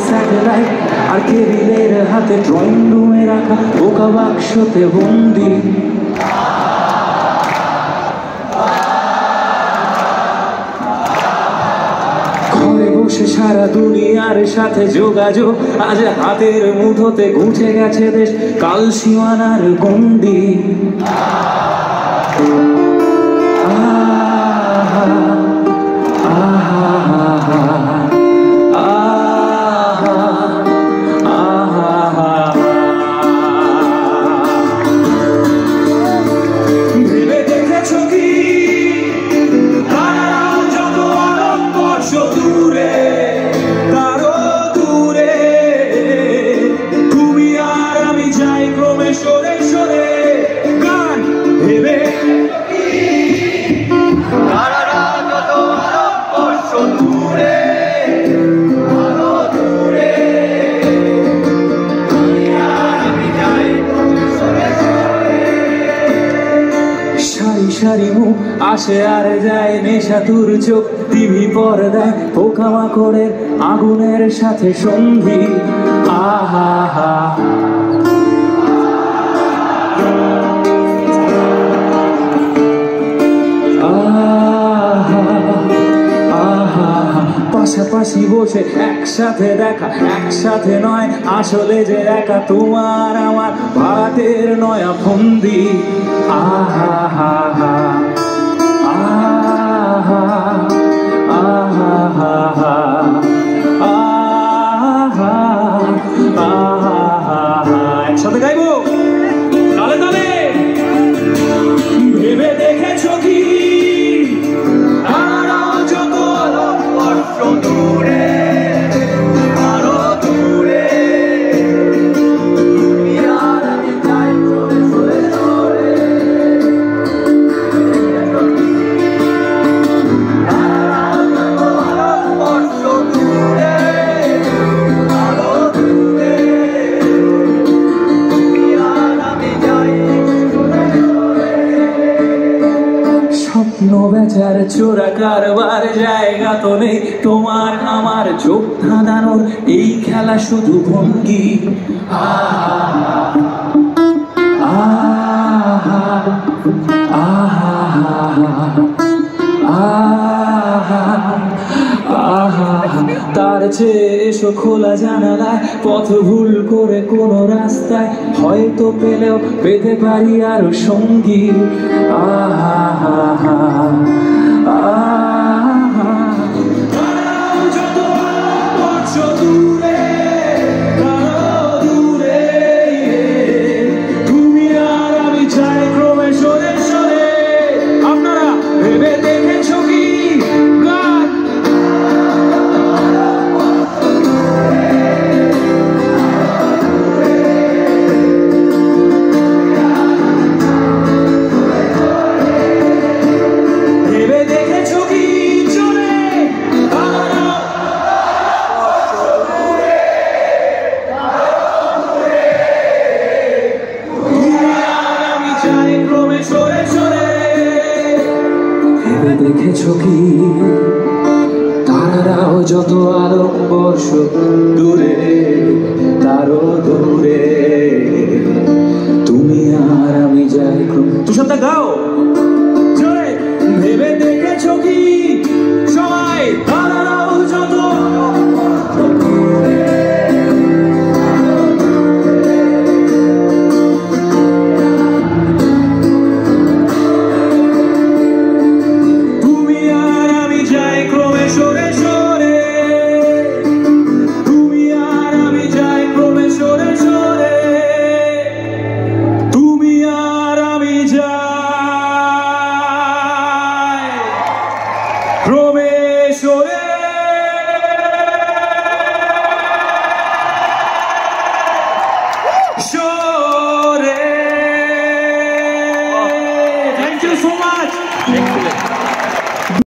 Satellite আর কেবিলের হাতে drawing রুমে রাখা বোকা বাক্সতে বন্দি। ঘরে বসে সারা দুনিয়ার সাথে যোগাযোগ, আজ হাতের মুঠোতে গুছে গেছে দেশ কাল সীমানার গন্ডি। সারি মুখ আসে আর যায় নেশাতুর চোখ, টিভি পর্দায় পোকামাকড়ের আগুনের সাথে সঙ্গী। আহা হা পাশাপাশি বসে একসাথে দেখা, একসাথে নয় আসলে যে একা তোমার আমার ভাতের নয়া ফন্দি। আহা হা হা আহা আহা হা হা আহা আহা হা। একসাথে গাইবো তালে তালে। ভেবে দেখেছো কি বেচার চোরা কারবার জায়গা তো নেই তোমার আমার চোখ ধাঁধানোর এই খেলা শুধু ভঙ্গি। তার চেয়ে এসো খোলা জানালায়, পথ ভুল করে কোনো রাস্তায় হয়তো পেলেও পেতে পারি আরো সঙ্গী। আহা হা হা দেখেছো কি তারারাও যত আলোক বর্ষ দূরে তারও দূরে তুমি আর আমি যাই। তুই সবটা গাও জোরে। ভেবে দেখেছো কি সবাই তারারাও যত